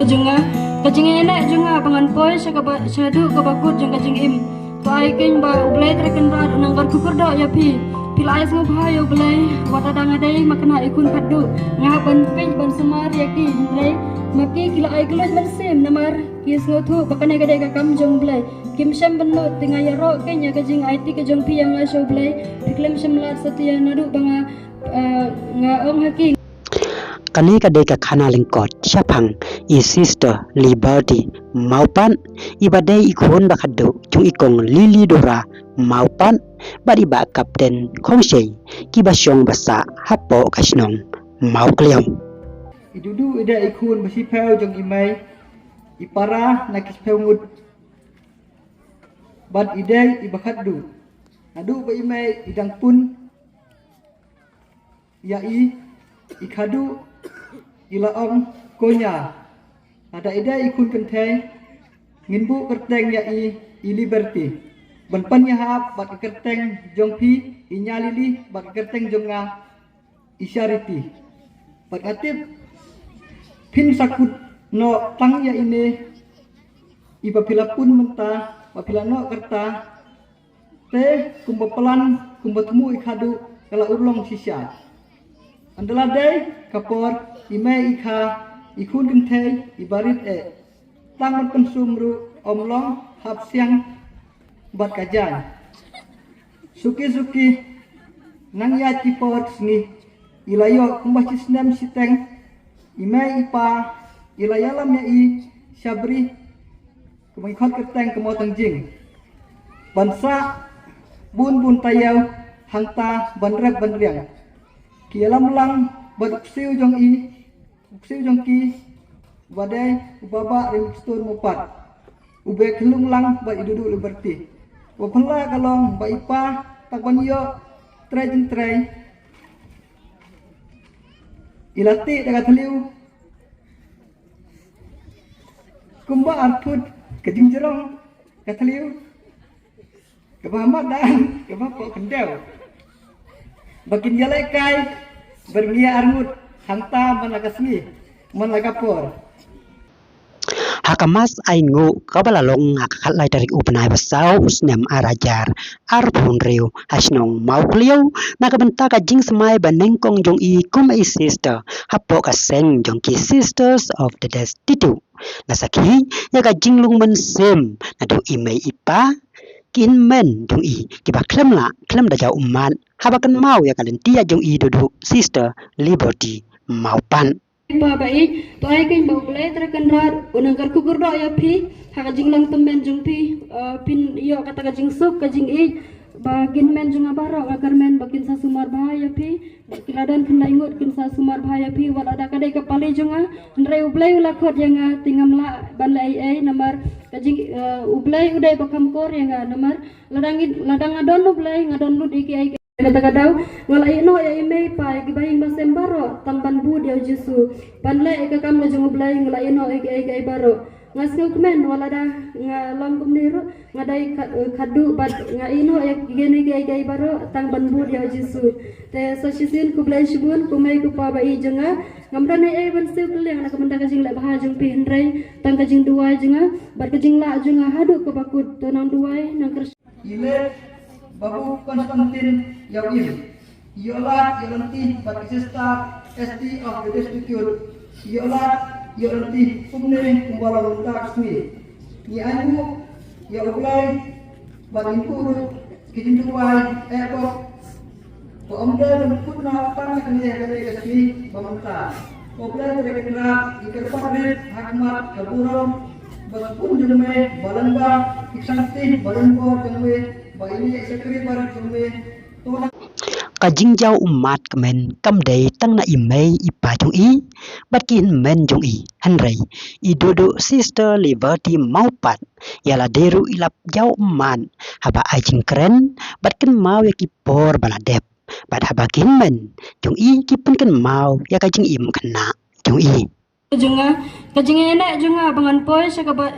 Jenga kajing enak jenga pangan poi syadu kabakut jeng kajing im to ai king ba ublai treken ba nanggar kukur do ya pi pila ai ngo bhayo ublai wata danga dai makna ikun kaddu nga ban pin ban semar ya ki ublai maki kila ai kelos ban sim namar kis ngo thu bakane gade ka kam jong ublai kim sham ban no tinga ya ro kenya kajing ai ti ka jong pi yang ai ublai diklem shimlar satya nadu banga nga ong haki kani kadeka khana lingkot syapang i sister liberty maupan ibadai ikhon bakado chung ikong lili dora maupan bari ba kapten khongshei kibasyong basa hapo kasnong mau kliam idudu ida ikhun basi peu jong imai ipara nakis peu ngud bad idai ibakadu adu ba imai idang pun yai ikadu ilaong konya ada ida ikun kenteng nginbu kerteng ya i liberty banpan ya hap bak kerteng jong pi inyalili bak kerteng jonga isyariti bak atip pin sakut no tang ya ini ibapila pun mentah bapila no kerta te kumbapelan kumbatemu ikadu kala urlong sisya andala day kapor imai ikha ikun kentei ibarit tangan pensumru omlong hap siang bat kajan suki nang ya tipot sni ilayo kumbaci snem siteng imai ipa ilayalam ya i syabri kumikot keteng kemotong jing bansa bun tayau hangta banrek banriang kialam lang baduksiu jong ki badai ubaba remixtur mopat ube kelung lang ba idudu liberty wapala kalong ba ipa takbanyo tray ilati daga thaliu kumba arput kejingjerong kathaliu kebahamat dan kebapok kendel bakin jalai kai bernia armut hangta manakasmi manakapor hakamas aingu kabalalong hakakalay dari upanay basaw usnem arajar arbun riu hasnong maukliyaw nakabenta ka jing semai banengkong jong i kum i sister hapo kaseng jong ki sisters of the destitute nasaki ya ka jing lung mensem nadu imay ipa kin men jong i kiba klem da jaw umman habakan mau ya kalen tia jong i dudu sister liberty maupan ba bai to ai king ba ublai treken rar unanggar kukur do ya pi haka jing lang temben jong pi pin yo kata ka jing suk ka jing i bagin men jong abaro agar men bakin sa sumar bahaya pi kiladan kena ingut kin sa sumar bahaya pi wal ada kadai ka pali jonga ndre ublai ula khot yang tingam la ban la ai namar ka jing ublai udai bakam kor yang namar ladang adon ublai ngadon lud iki ai kata kadau wala ino ya imei pai gibaying basem baro tamban bu dia jisu panle ka kam lo jong ublai ngala ino ai baro ngasngu kemen wala da ngalong kumniru ngadai khadu bad nga ino ya gene gai baro tang banbu dia jisu te so sisin kublai shibun kumai ku pa bai jenga ngamran ai ban sil keleng na kamanda ka jing la bah jong pi hendrai tang ka jing duai jenga bad ka jing la jenga hadu ko bakut to nang duai nang kers ile babu Konstantin Yawil yolat yolanti batisista ST of the Destitute yolat yolanti kumne kumbala luntak smi ni anu ya ublai balimpuru kijinduai eko ko omda putna tang kene kene kasmi bamanta ublai rekra ikerparit hakmat kaburom baspun jume balanga iksanti balanko jume baini sekri barat jume to kajing jaw umat kemen kamdei tang na imei ipa jong i batkin men jong i hanrei idodo sister liberty maupat yala deru ilap jaw uman haba ajing keren batkin mau ya kipor baladep bat haba kin men jong i kipun kan mau ya kajing im kena jong i kajing enak jenga pangan poi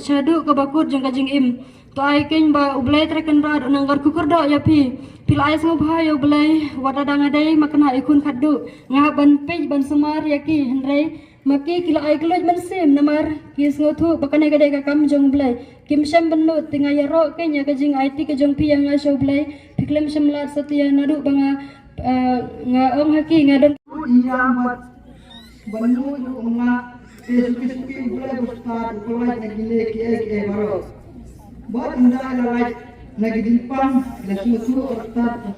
syadu kabakut jeng kajing im to ai king ba ublai treken ba nanggar kukur do ya pi pila ai ngo bhayo ublai wata danga dai makna ikun khaddu nga ban pe ban sumar ya ki hendrai Maki kila ai keloj mensim namar kis ngotu bakane gade ka kam jong blai kim sham benut tinga yaro kenya ka jing IT ka jong pi yang show blai piklem shemlar setia nadu banga nga ong haki nga don Iyang buat banu yung mga suki-suki gulay bustad kulay na gili kiye baro. Buat indah lalay nagdimpang na susu ortad.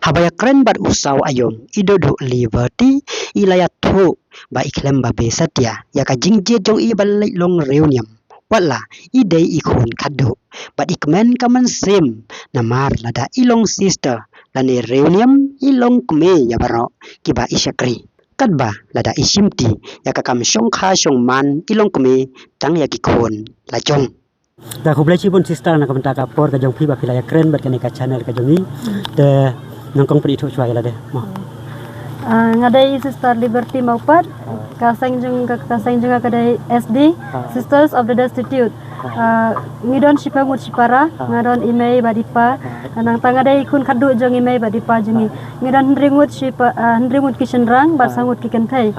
Habaya keren bat usaw ayom idodo liberty ilayat thu ba iklem ba besatia ya ka jingje jong i balai long reunion wala ide ikun kado bat ikmen kaman sim namar lada ilong sister lani reunion ilong kume ya baro kiba isyakri kadba lada isimti ya ka kam syong kha syong man ilong kume tang ya kikun lajong da ko blai pun sister na kamta ka por ka jong phi ba philaya keren bat ka channel ka jongi te nangkong pedi thu chwai la de mo ngadai Sister Liberty Maupat kasang jung kadai SD Sisters of the Destitute ngidon sipangut sipara ngadon imei badipa nang tangadai kun kadu jong imei badipa jungi ngidon ndringut kishenrang barsangut kikentai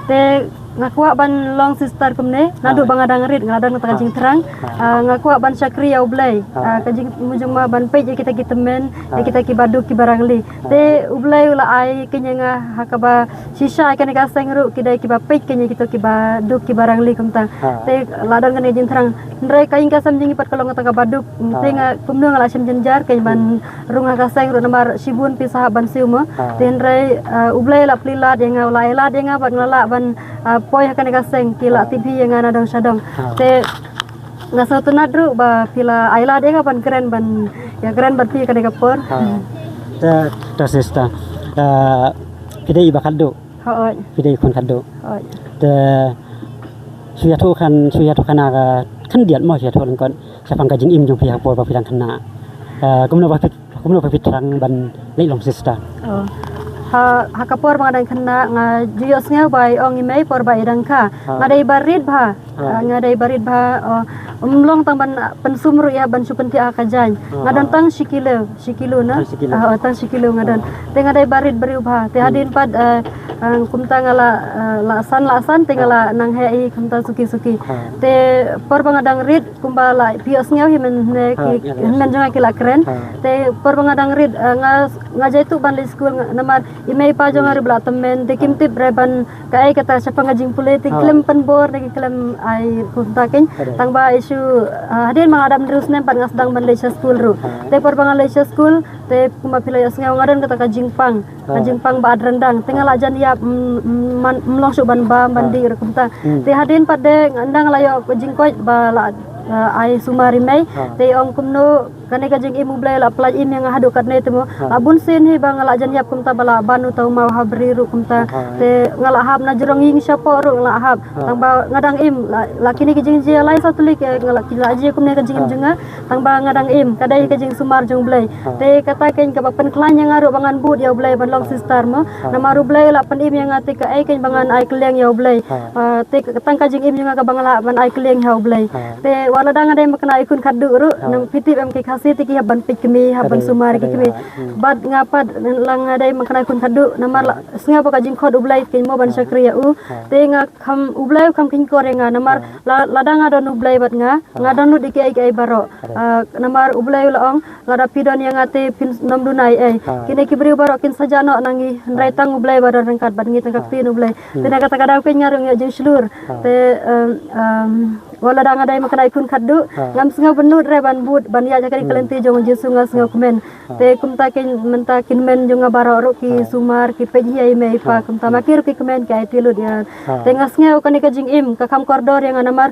te ngakwa ban long sister kumne nadu bangadang rit ngadon kajing terang ngakwa ban syakri au blai kajing mujung ma ban pe kita men kita kibadu kibarangli te ublai ula ai kenyanga hakaba sisa kan kaseng ru kidai kiba pe kenya kita kibadu kibarangli kumta te ladon kan jing terang ndrai kaing kasam jing pat kalau ngata kabadu te nga kumno ngala sim jenjar kay ban runga kaseng ru namar sibun pisah ban siumo te ndrai ublai la plila de nga ula ela de nga ban ngala ban poi akan kaseng kila TV yang ana dong sadong te ngasau tunadru ba pila aila de ban keren ban ya keren ban pi kan kapor ta sister pidai bakado hoi pidai kun kado hoi te suya thu khana ka khan diat mo suya thu kon sapang ka jing im jong pi ha por ba pilang khana kumno ba pitrang ban leilong sister hakapor mangadang kena nga juyos nga bay ong imay por bay dangka ngadai barit ba umlong tang ban pensumru ya ban supenti akajan ngadan tang sikilo na tang sikilo ngadan te ngadai barit beriu ba te hadin pad kumta ngala lasan te ngala nang hei kumta suki te por bangadang rit kumbala pios nga himen ne ki men jonga kila keren te por bangadang rit ngajai tu ban school namar imei pa jong ari bla temen de kimtip reban kai kata siapa ngajing politik klem penbor de klem ai kuntakin tang ba isu hadin mangadam terus nem pan ngasdang ban Malaysia school ru te por bang Malaysia school te kuma pilayas ngau ngaran kata kajing pang ba adrendang tinggal ajan ya mlong su ban ba bandi ru kunta te hadin pade ngandang layo kajing koi ba la ai sumari mai te ong kumno kane kajing imu blai la plaj im yang hadu katne temo abun sen hi bang la jan yap kumta bala banu tau mau habri ru kumta te ngala hab na jerong ing syapo ru ngala hab tang ba ngadang im la kini kajing je lai satu lik ngala kila aje kumne kajing im junga tang ba ngadang im kadai kajing sumar jong blai te kata ken ka pen klan yang aru bangan bud ya blai ban long sister mo namaru blai la pen im yang ate ka ai ken bangan ai kleng ya blai te tang kajing im junga ka bangala ban ai kleng ya blai te wala dang ada makna ikun kadu ru nang pitip am ke khasi tiki haban pikmi haban sumari kimi bad ngapa lang ada makna ikun kadu namar snga pa kajing khod ublai ke mo ban sakriya u te nga kham ublai kham kin korenga namar ladang ada ublai bat nga ngadon nu diki ai baro namar ublai laong ngada pidon yang ate pin nom dunai kini kibri baro kin sajano nangi ndrai tang ublai baro rangkat bat ngi tangkap tin ublai te na kata kadau ke nyarung ya jing slur te wala dang ada makna ikun kadu ngam snga benut re ban bud ban ya jakari kalenti jong jesu nga snga kumen te kumta kin menta kin men jong baro ro ki sumar ki peji ai me pa kumta makir ki kumen ki ai tilu dia te ngasnga ukani ka jing im ka kam koridor yang namar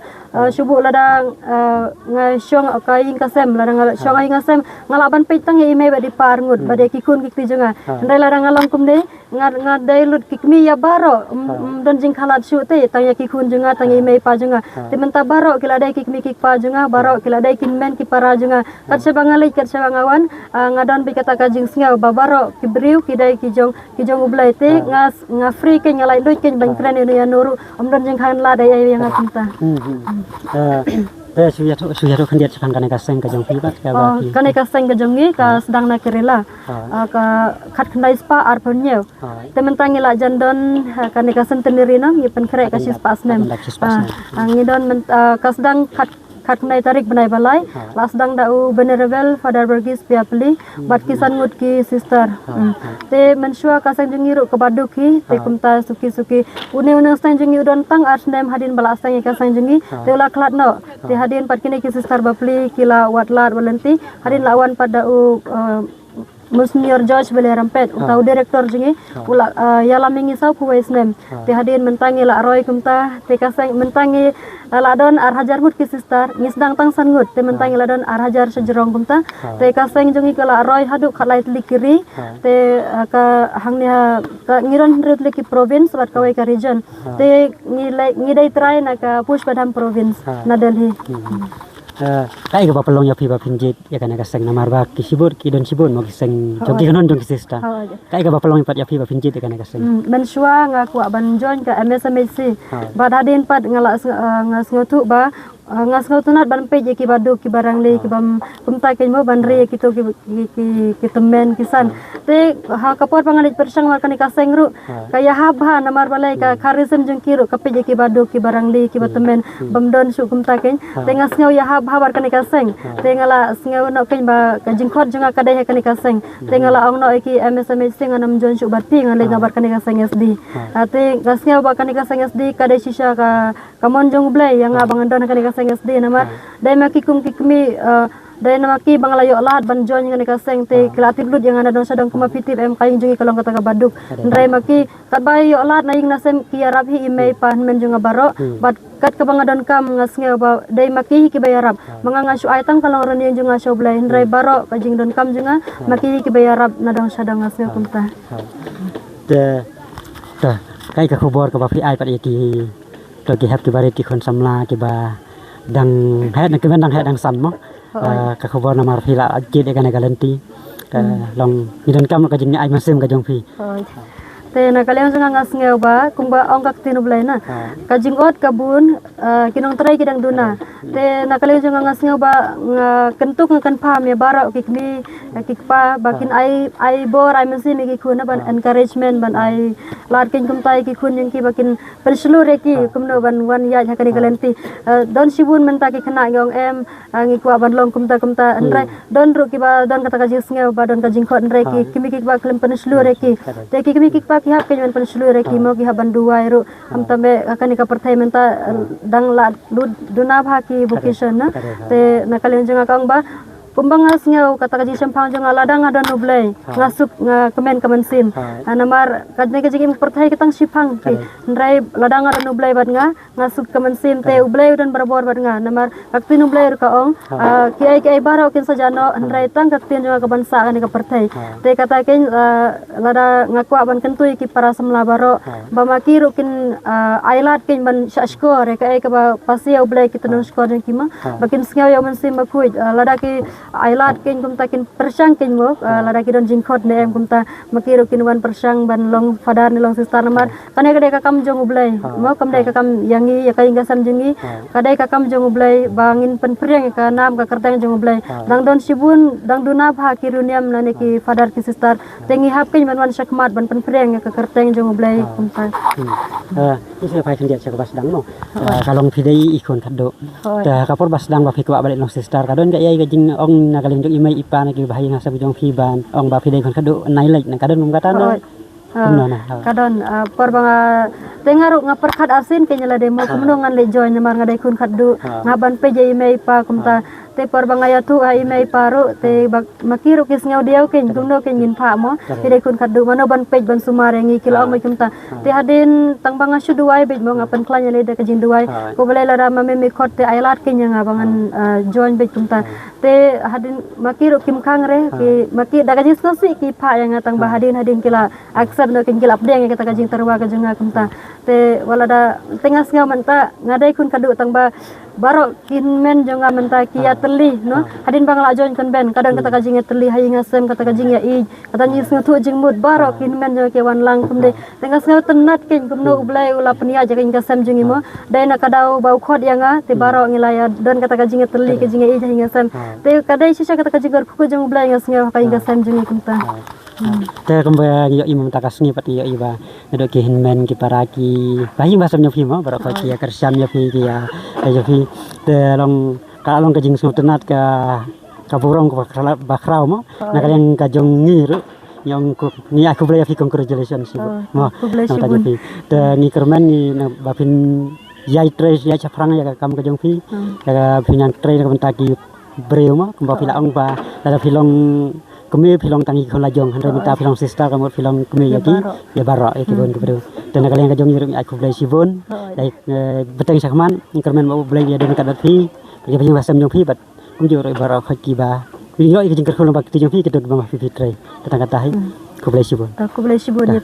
subuh ladang nga syong kaing kasem ladang syong ai ngasem ngalaban petang ya ime badi parngut badi kikun kikti jonga ndai ladang ngalang kumde ngadai lut kikmi ya baro don jing khalat syu te tang ya kikun jonga tang ime pa jonga te menta baro kila dai kikmi kikpa jonga baro kila dai kinmen ki para jonga kat sebangali kat sebangawan ngadon bi kata kajing snga babaro kibriu kidai kijong ublai te nga free ke ngalai lut ke ban kren ya nuru omdon jing khan la dai yang akunta suya tu kandiat sepan kan kaseng ke jong pi ba ka ba pi kan ka seng ka jongi ka sedang na kerela ka khat khnai spa ar phonyo te mentang ila jandon kan ka senteniri na ngi pen kre ka sis pas nem ngi don ka sedang khat khnai tarik benai balai la sedang dau venerable Father Burgis Piapli bat kisan ngut ki sister te mensua ka seng jongi ru ka baduki te kumta suki une stang jongi udon tang ar nem hadin bala stang ka seng jongi te ula klat no te hadin pat kini ki sister bapli kila watlat walenti hadin lawan pada Monsignor George Bele Rampet utau direktor jengi ula yala mingi sau puwais nem te hadin mentangi la roy kumta te kaseng mentangi ladon ar hajar mut ki sister ngisdang tang san ngut te mentangi ladon ar hajar sejerong kumta te kaseng jengi kala roy haduk khalai likiri te ka hangnya ka ngiron rit liki province bat kawai ka region te ngidai try na ka push padam province na Delhi kai ga bapalong ya pi ba pinjit ya kana kaseng namar ba kisibur ki don sibun mo kiseng jogi kanon jong kisista kai ga bapalong pat ya pi ba pinjit ya kana kaseng mensua ngaku ban join ka MSMC bad hadin pat ngala ngas ngotu ba ngas ngotunat ban pe ki badu ki barang le ki bam kumta ke mo ban re ki to ki temen kisan te ha kapor pangalit persang war kani kaseng ru kaya habha namar balai ka kharisem jong ki ru ka pe ki badu ki barang le ki temen bam don su kumta ke te ngas ngau ya habha war kani kaseng te ngala ngau no ke ba ka jingkhot jonga ka dai kani kaseng te ngala ong no ki MSMC nganam jon su bati ngale ngabar kani kaseng SD te ngas ngau ba kani kaseng SD ka dai sisa ka kamon jong blai yang abang don kani kaseng SD nama dai maki kum kikmi dai nama ki banglayo lahat ban join ngani kaseng te kreatif lut yang ada don sadang kuma pitip em kaing jungi kalong kata ka baduk ndrai maki kat bai yo lahat naing nasem ki arab hi imei pan men junga baro bat kat ka bangadon kam ngasnge ba dai maki ki bai arab manga ngasu aitang kalong rani junga shoblai ndrai baro ka jing don kam junga maki ki bai arab na dong sadang ngasnge kumta te kai ka khobor ka ba fi ai pat ki to ki hap ki bare ki khon samla ki ba dang het na kemen dang het dang san mo ka khobor na mar phila ajit ka na galanti ka long nidon kam ka jingni ai masem ka jong phi te na kalian sunga ngas ngeu ba kumba ong kak tinu blai na ka jingot kabun kinong trai kidang duna te na kalian sunga ngas ngeu ba kentuk ngakan pam ya bara kikni kikpa bakin ai bor ai mesin ki khuna ban encouragement ban ai lar kin kumtai ki khun yang ki bakin penselu reki kumno ban wan ya hakani kalenti don sibun menta ki khana ngong em ngi kwa ban long kumta andrai don ru ki ba don kata ka jingngeu ba don ka jingkhot andrai ki kimi ki ba klem penselu reki te ki kimi ki pa ki hap kenyan penselu reki mo ki haban duai ru am tambe akani ka perthai menta dang la duna bha ki vocation na te na kalian janga kang ba kumbang ngas ngeu kata kaji sempang jang ladang ada nublai ngasup kemen sim namar kadne kaji kim perthai kitang sipang ki ndrai ladang ada nublai bat ngasup kemen sim te ublai dan berbor bat namar kakti nublai ka ong ki ai barau kin sajano ndrai tang kakti jang ka bansa kan ka perthai te kata kin lada ngaku ban kentui ki para semla baro bamaki rukin ailat kin ban shashkor ka ai ka pasi ublai kitun skor jang kima bakin ngeu yo men sim bakui lada ki ailat kin kumta kin persang kin mo lada ki don jingkhot ne em kumta makiro kin wan persang ban long fadar ni long sister namar kane kade ka kam jong ublai mo kam dai ka kam yangi ya kai ngasam jengi kadai ka kam jong ublai bangin pen priang ka nam ka kertang jong ublai dang don sibun dang duna bha ki runiam nane ki fadar ki sister tengi hap kin ban wan sakmat ban pen priang ka kertang jong ublai kumta isi pai kandiat sa bas dang mo kalong pidai ikon kaddo ta kapor bas dang ba fikwa balik long sister kadon ga yai ga jing ong na kalin jong imai ipa na ki bahaya na sa bujong fiban ong ba pidai kon kadu nai like na kadon mum kata no kadon por banga tengaru ngaperkhat asin kenyala demo kumno ngan le join mar ngadai kun khaddu ngaban pe je imai ipa kumta te por banga ya tu ai imai paru te makiru kis ngau diau ken kumno ken ngin pha mo pidai kun khaddu mano ban pe ban sumare ngi kilo mai kumta te hadin tang banga shu duai be mo ngapan klanya le de kajin duai ko bele la ma me khot te ailat ken nga bangan join be kumta te hadin makiru kim khang re ki maki daga jis no si ki pha yang tang ba hadin kila aksar no ken kila apdeng kata kajing terwa ka jenga kumta te walada tengah sengau menta ngadai kun kadu tang ba barok kin men jonga menta kia teli no hadin bang la join kan ben kadang kata kajing ya teli hai ngasem kata kajing ya i kata ni sengutu jingmut barok kin men jonga ke wan lang kumde tengah sengau tenat kin kumno ublai ula penia jaga ngasem jongi mo dai na kadau bau khot yanga te barok ngilaya dan kata kajing ya teli kajing ya i jaga ngasem te kadai sisa kata kajing gar ku jong ublai ngasem kai ngasem jongi kumta te kembang yo imam takasni pati yo iba ndo ke hinmen ki paraki bayi basam nyo phima barok ki ya kersyam yo phi ki ya yo phi te long ka long kajing sung tenat ka burong ka bakrau mo na kalian kajong ngir yang ni aku boleh fi congratulations mo tadi phi te ni kermen ni na bapin yai tres ya chaprang ya kam kajong phi ya pinang tre ka mentaki breu mo kumba pila ong ba la filong kami film tangi kau lajong, hendak minta film sister kamu film kami lagi, ya barok ya kebun keberu. Dan kalian kajong nyirim aku beli sibun, dari beteng sakman, ingkermen mau beli dia dengan kadat fi, bagi bagi bahasa menjong fi, bat kumjur barok haki bah. Ini lagi jengker kalau bak tujong fi kedua bang fi fitre, tentang kata hai, aku beli sibun. Aku beli sibun ya.